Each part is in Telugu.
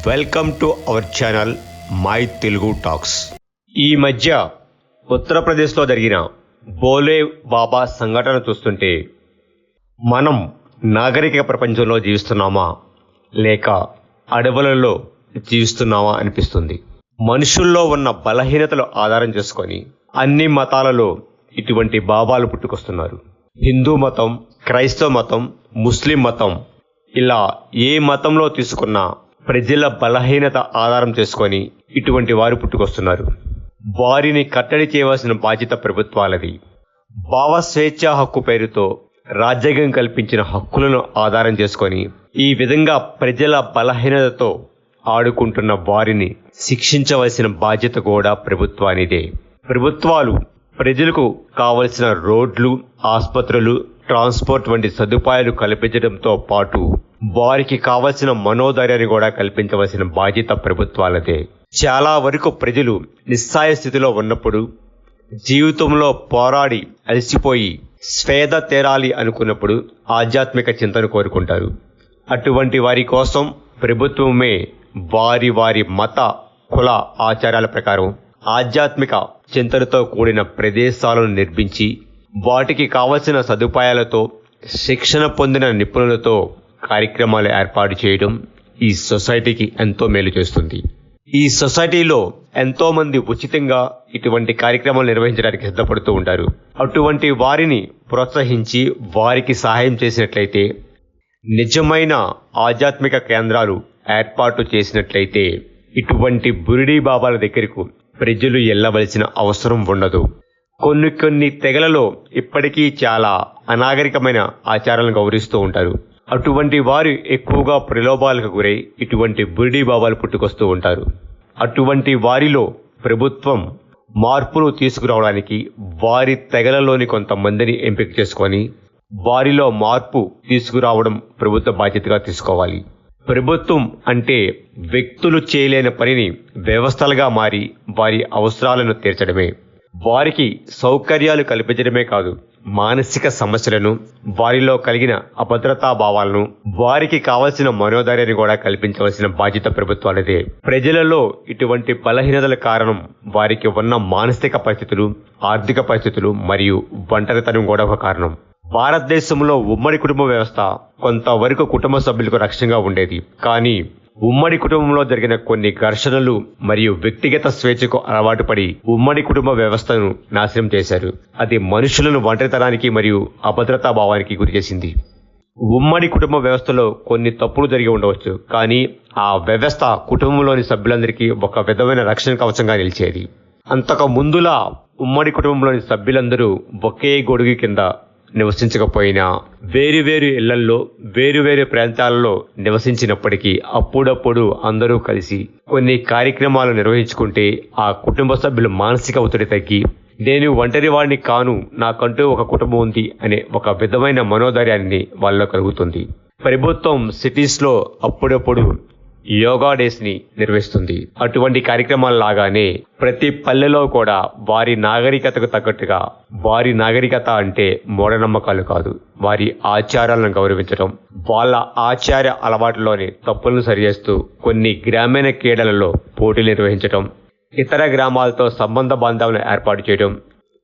Welcome to our channel my Telugu talks. ఈ మధ్య ఉత్తరప్రదేశ్లో జరిగిన బోలే బాబా సంఘటన చూస్తుంటే మనం నాగరిక ప్రపంచంలో జీవిస్తున్నామా లేక అడవులలో జీవిస్తున్నామా అనిపిస్తుంది. మనుషుల్లో ఉన్న బలహీనతలు ఆధారం చేసుకొని అన్ని మతాలలో ఇటువంటి బాబాలు పుట్టుకొస్తున్నారు. హిందూ మతం, క్రైస్తవ మతం, ముస్లిం మతం, ఇలా ఏ మతంలో తీసుకున్నా ప్రజల బలహీనత ఆధారం చేసుకొని ఇటువంటి వారు పుట్టుకొస్తున్నారు. వారిని కట్టడి చేయవలసిన బాధ్యత ప్రభుత్వాలది. భావ స్వేచ్ఛా హక్కు పేరుతో రాజ్యాంగం కల్పించిన హక్కులను ఆధారం చేసుకొని ఈ విధంగా ప్రజల బలహీనతతో ఆడుకుంటున్న వారిని శిక్షించవలసిన బాధ్యత కూడా ప్రభుత్వానిదే. ప్రభుత్వాలు ప్రజలకు కావలసిన రోడ్లు, ఆసుపత్రులు, ట్రాన్స్పోర్ట్ వంటి సదుపాయాలు కల్పించడంతో పాటు వారికి కావలసిన మనోధైర్యాన్ని కూడా కల్పించవలసిన బాధ్యత ప్రభుత్వాలదే. చాలా వరకు ప్రజలు నిస్సాయ స్థితిలో ఉన్నప్పుడు, జీవితంలో పోరాడి అలసిపోయి స్వేద తేరాలి అనుకున్నప్పుడు ఆధ్యాత్మిక చింతన కోరుకుంటారు. అటువంటి వారి కోసం ప్రభుత్వమే వారి వారి మత, కుల ఆచారాల ప్రకారం ఆధ్యాత్మిక చింతనతో కూడిన ప్రదేశాలను నిర్మించి వాటికి కావలసిన సదుపాయాలతో శిక్షణ పొందిన నిపుణులతో కార్యక్రమాలు ఏర్పాటు చేయడం ఈ సొసైటీకి ఎంతో మేలు చేస్తుంది. ఈ సొసైటీలో ఎంతో మంది ఉచితంగా ఇటువంటి కార్యక్రమాలు నిర్వహించడానికి సిద్ధపడుతూ ఉంటారు. అటువంటి వారిని ప్రోత్సహించి వారికి సహాయం చేసినట్లయితే, నిజమైన ఆధ్యాత్మిక కేంద్రాలు ఏర్పాటు చేసినట్లయితే ఇటువంటి బురిడీ బాబాల దగ్గరకు ప్రజలు వెళ్ళవలసిన అవసరం ఉండదు. కొన్ని తెగలలో ఇప్పటికీ చాలా అనాగరికమైన ఆచారాలను గౌరవిస్తూ ఉంటారు. అటువంటి వారు ఎక్కువగా ప్రలోభాలకు గురై ఇటువంటి బురిడీ బాబాలు పుట్టుకొస్తూ ఉంటారు. అటువంటి వారిలో ప్రభుత్వం మార్పులు తీసుకురావడానికి వారి తెగలలోని కొంతమందిని ఎంపిక చేసుకొని వారిలో మార్పు తీసుకురావడం ప్రభుత్వ బాధ్యతగా తీసుకోవాలి. ప్రభుత్వం అంటే వ్యక్తులు చేయలేని పనిని వ్యవస్థలుగా మారి వారి అవసరాలను తీర్చడమే. వారికి సౌకర్యాలు కల్పించడమే కాదు, మానసిక సమస్యలను, వారిలో కలిగిన అభద్రతా భావాలను, వారికి కావలసిన మనోధైర్యాన్ని కూడా కల్పించవలసిన బాధ్యత ప్రభుత్వాలదే. ప్రజలలో ఇటువంటి బలహీనతల కారణం వారికి ఉన్న మానసిక పరిస్థితులు, ఆర్థిక పరిస్థితులు మరియు ఒంటరితనం కూడా ఒక కారణం. భారతదేశంలో ఉమ్మడి కుటుంబ వ్యవస్థ కొంతవరకు కుటుంబ సభ్యులకు రక్షణగా ఉండేది. కానీ ఉమ్మడి కుటుంబంలో జరిగిన కొన్ని ఘర్షణలు మరియు వ్యక్తిగత స్వేచ్ఛకు అలవాటు పడి ఉమ్మడి కుటుంబ వ్యవస్థను నాశనం చేశారు. అది మనుషులను ఒంటరితనానికి మరియు అభద్రతా భావానికి గురిచేసింది. ఉమ్మడి కుటుంబ వ్యవస్థలో కొన్ని తప్పులు జరిగి ఉండవచ్చు, కానీ ఆ వ్యవస్థ కుటుంబంలోని సభ్యులందరికీ ఒక విధమైన రక్షణ కవచంగా నిలిచేది. అంతకు ముందులా ఉమ్మడి కుటుంబంలోని సభ్యులందరూ ఒకే గొడుగు కింద నివసించకపోయినా వేరు ఇళ్లల్లో వేరు ప్రాంతాలలో నివసించినప్పటికీ అప్పుడప్పుడు అందరూ కలిసి కొన్ని కార్యక్రమాలు నిర్వహించుకుంటే ఆ కుటుంబ సభ్యులు మానసిక ఒత్తిడి తగ్గి, నేను ఒంటరి వాడిని కాను, నాకంటూ ఒక కుటుంబం ఉంది అనే ఒక విధమైన మనోధైర్యాన్ని వాళ్ళలో కలుగుతుంది. ప్రభుత్వం సిటీస్లో అప్పుడప్పుడు యోగా డేస్ ని నిర్వహిస్తుంది. అటువంటి కార్యక్రమాల లాగానే ప్రతి పల్లెలో కూడా వారి నాగరికతకు తగ్గట్టుగా, వారి నాగరికత అంటే మూఢనమ్మకాలు కాదు, వారి ఆచారాలను గౌరవించడం, వాళ్ళ ఆచార అలవాట్లోని తప్పులను సరిచేస్తూ కొన్ని గ్రామీణ క్రీడలలో పోటీలు నిర్వహించడం, ఇతర గ్రామాలతో సంబంధ బాంధవ్యాలను ఏర్పాటు చేయడం,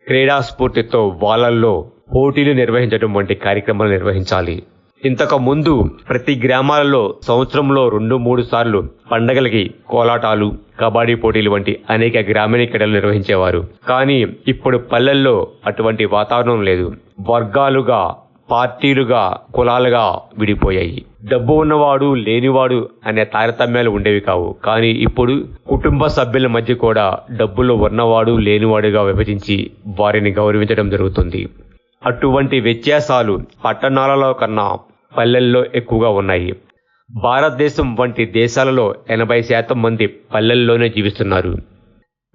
క్రీడా స్ఫూర్తితో వాళ్ళల్లో పోటీలు నిర్వహించడం వంటి కార్యక్రమాలు నిర్వహించాలి. ఇంతకు ముందు ప్రతి గ్రామాలలో సంవత్సరంలో 2-3 సార్లు పండగలకి కోలాటాలు, కబడ్డీ పోటీలు వంటి అనేక గ్రామీణ క్రీడలు నిర్వహించేవారు. కానీ ఇప్పుడు పల్లెల్లో అటువంటి వాతావరణం లేదు. వర్గాలుగా, పార్టీలుగా, కులాలుగా విడిపోయాయి. డబ్బు ఉన్నవాడు, లేనివాడు అనే తారతమ్యాలు ఉండేవి కావు. కానీ ఇప్పుడు కుటుంబ సభ్యుల మధ్య కూడా డబ్బులు ఉన్నవాడు, లేనివాడుగా విభజించి వారిని గౌరవించడం జరుగుతుంది. అటువంటి వ్యత్యాసాలు పట్టణాలలో కన్నా పల్లెల్లో ఎక్కువగా ఉన్నాయి. భారతదేశం వంటి దేశాలలో 80% మంది పల్లెల్లోనే జీవిస్తున్నారు.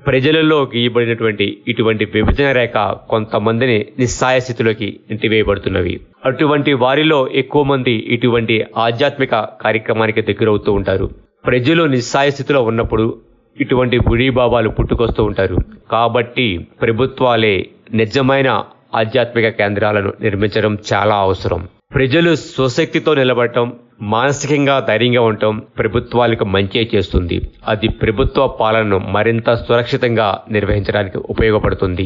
ప్రజలలో గీయబడినటువంటి ఇటువంటి విభజన రేఖ కొంతమందిని నిస్సాయ స్థితిలోకి ఇంటివేయబడుతున్నవి. అటువంటి వారిలో ఎక్కువ మంది ఇటువంటి ఆధ్యాత్మిక కార్యక్రమానికి దగ్గరవుతూ ఉంటారు. ప్రజలు నిస్సాయ స్థితిలో ఉన్నప్పుడు ఇటువంటి బుడి బాబాలు పుట్టుకొస్తూ ఉంటారు. కాబట్టి ప్రభుత్వాలే నిజమైన ఆధ్యాత్మిక కేంద్రాలను నిర్మించడం చాలా అవసరం. ప్రజలు స్వశక్తితో నిలబడటం, మానసికంగా ధైర్యంగా ఉండటం ప్రభుత్వాలకు మంచే చేస్తుంది. అది ప్రభుత్వ పాలనను మరింత సురక్షితంగా నిర్వహించడానికి ఉపయోగపడుతుంది.